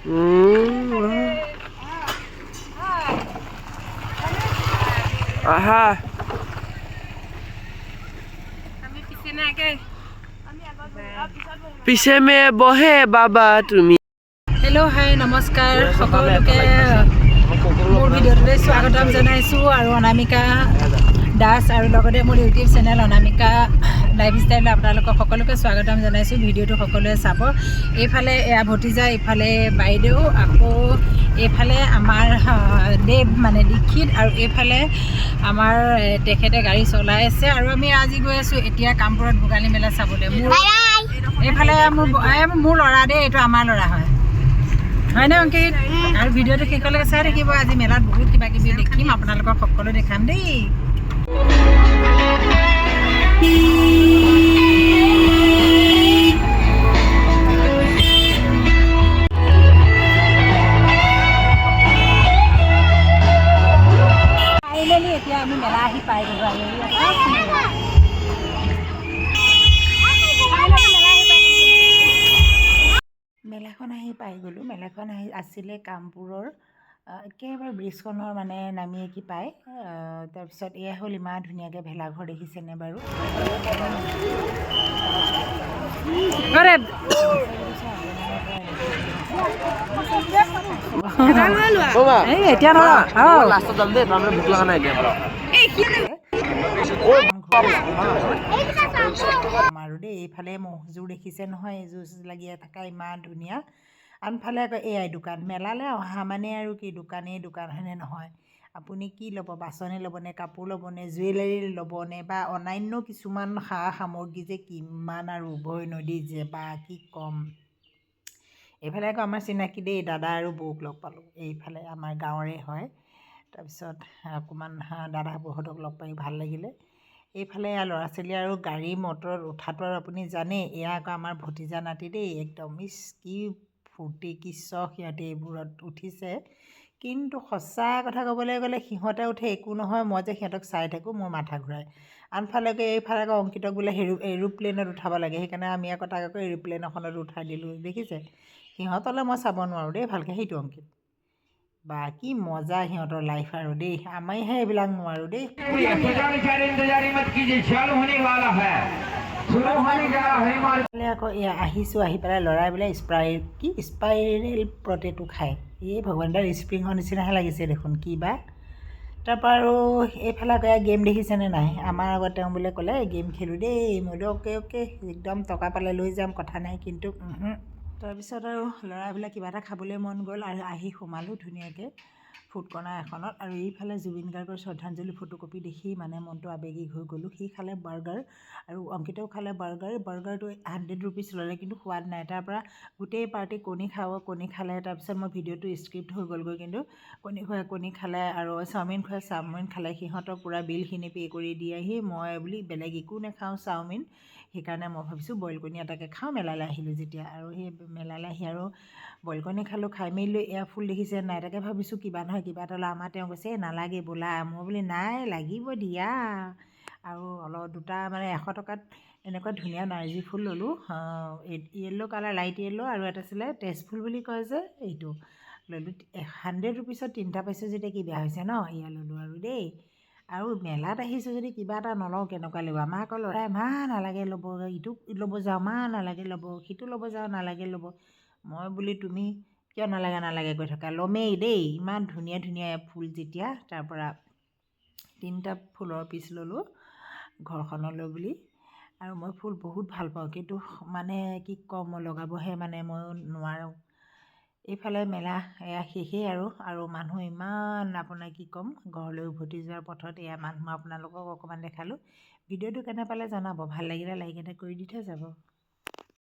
आहा पीछे में बहे बाबा तुमी हेलो हाय नमस्कार सकलोके मोर भिडिओले स्वागतम जनाइछु आरो अनामिका दास आरो लगते मोर यूट्यूब चेनेल अनामिका लाइफस्टाइल आपनालोक सकलोके स्वागतम जनाइछु भिडिओটো सकलोए चाब एफाले एया भतिजा एफाले बाइदेउ आको एफाले आमार देव माने दीक्षित आरो एफाले आमार तेखेते गाड़ी चलाई आछे आरो आमी আজি गय आछु एटिया कामपुरत भोगाली मेला चाबले मोर एफाले मोर लरा दे एतो आमार लरा হয় হয় না অংকিত আৰু ভিডিওটো শেষলৈকে চাই থাকিব আজি মেলাত বহুত কিবা কিবি দেখিম আপোনালোকক সকলো দেখাম দেই ফাইনেলি এতিয়া আমি মেলা আহি পাই গ'লো মেলাখন আহি পাই গ'লোঁ মেলাখন আছিলে কামপুৰৰ একেবাৰে ব্ৰিজখনৰ মানে নামিয়ে কি পায় তাৰপিছত এয়া হ'ল ইমান ধুনীয়াকৈ ভেলাঘৰ দেখিছেনে বাৰু এতিয়া আমাৰো দেই এইফালে মহজোৰ দেখিছে নহয় এযোৰ লাগি থকা ইমান ধুনীয়া আনফালে আকৌ এয়াই দোকান মেলালৈ অহা মানে আৰু কি দোকানেই দোকান হয়নে নহয় আপুনি কি ল'ব বাচনে ল'বনে কাপোৰ ল'বনে জুৱেলাৰী ল'বনে বা অন্যান্য কিছুমান সা সামগ্ৰী যে কিমান আৰু উভয় নদী যে বা কি ক'ম এইফালে আকৌ আমাৰ চিনাকি দেই দাদা আৰু বৌক লগ পালোঁ এইফালে আমাৰ গাঁৱৰে হয় তাৰপিছত অকণমান দাদা বৌহঁতক লগ পাই ভাল লাগিলে এইফালে ল'ৰা ছোৱালী আৰু গাড়ী মটৰত উঠাটো আৰু আপুনি জানে এয়া আকৌ আমাৰ ভতিজা নাতি দেই একদম কি ফূৰ্তি কি চখ সিহঁতে এইবোৰত উঠিছে কিন্তু সঁচা কথা ক'বলৈ গ'লে সিহঁতে উঠে একো নহয় মই যে সিহঁতক চাই থাকোঁ মোৰ মাথা ঘূৰাই আনফালেকে এইফালে আকৌ অংকিতক বোলে এৰোপ্লেনত উঠাব লাগে সেইকাৰণে আমি আকৌ তাক আকৌ এৰোপ্লেন এখনত উঠাই দিলোঁ দেখিছে সিহঁতলৈ মই চাব নোৱাৰোঁ দেই ভালকৈ সেইটো অংকিত বা কি মজা সিহঁতৰ লাইফ আৰু দেই আমিহে এইবিলাক নোৱাৰোঁ দেই আকৌ এয়া আহিছোঁ আহি পেলাই ল'ৰাই বোলে স্পাইৰেল প্ৰটেটো খায় এই ভগৱানদাৰ স্প্ৰিঙৰ নিচিনাহে লাগিছে দেখোন কি বা তাৰপৰা আৰু এইফালে আকৌ গেম দেখিছেনে নাই আমাৰ আগত তেওঁ বোলে ক'লে গেম খেলোঁ দেই মই বোলো অ'কে একদম টকা পালে লৈ যাম কথা নাই কিন্তু তাৰপিছত আৰু ল'ৰাবিলাক কিবা এটা খাবলৈ মন গ'ল আৰু আহি সোমালোঁ ধুনীয়াকৈ ফুড কৰ্ণাৰ এখনত আৰু এইফালে জুবিন গাৰ্গৰ শ্ৰদ্ধাঞ্জলি ফটোকপি দেখি মানে মনটো আৱেগিক হৈ গ'লোঁ সি খালে বাৰ্গাৰ আৰু অংকিতেও খালে বাৰ্গাৰটো 100 ৰুপিজ ল'লে কিন্তু সোৱাদ নাই তাৰপৰা গোটেই পাৰ্টি কণী খালে তাৰপিছত মই ভিডিঅ'টো স্ক্ৰিপ্ট হৈ গ'লগৈ কিন্তু কণী খালে আৰু চাওমিন খালে সিহঁতক পূৰা বিলখিনি পে' কৰি দি আহি মই বুলি বেলেগ একো নাখাওঁ চাওমিন সেইকাৰণে মই ভাবিছোঁ বইল কণী এটাকে খাওঁ মেলালৈ আহিলোঁ যেতিয়া আৰু সেই মেলালৈ আহি আৰু বইল কণী খালোঁ খাই মেলি এয়া ফুল দেখিছে নাই তাকে ভাবিছোঁ কিবা নহয় কিবা এটা আমাৰ তেওঁ কৈছে নালাগে বোলা মই বুলি নাই লাগিব দিয়া আৰু অলপ দুটা মানে 100 টকাত এনেকুৱা ধুনীয়া নাৰ্জী ফুল ল'লোঁ য়েল্ল' কালাৰ লাইট য়েল্ল' আৰু এটা আছিলে তেজফুল বুলি কয় যে এইটো ল'লোঁ 100 ৰুপিছত 3টা পাইছোঁ যেতিয়া কি বেয়া হৈছে ন এয়া ল'লোঁ আৰু দেই আৰু মেলাত আহিছোঁ যদি কিবা এটা নলওঁ কেনেকুৱা লাগিব আমাৰ আকৌ ল'ৰাই ইমান নালাগে ল'ব ইটো ল'ব যাওঁ ইমান নালাগে ল'ব সিটো ল'ব যাওঁ নালাগে ল'ব মই বুলি তুমি কিয় নালাগে কৈ থকা ল'মেই দেই ইমান ধুনীয়া ফুল যেতিয়া তাৰপৰা 3টা ফুলৰ পিচ ল'লোঁ ঘৰখনলৈ বুলি আৰু মই ফুল বহুত ভাল পাওঁ কিন্তু মানে কি ক'ম মই লগাবহে মানে মই নোৱাৰোঁ এইফালে মেলা এয়া শেষেই আৰু মানুহ ইমান আপোনাৰ কি ক'ম ঘৰলৈ উভতি যোৱাৰ পথত এয়া মানুহ আপোনালোকক অকণমান দেখালোঁ ভিডিঅ'টো কেনে পালে জনাব ভাল লাগিলে লাইক এটা কৰি দি থৈ যাব।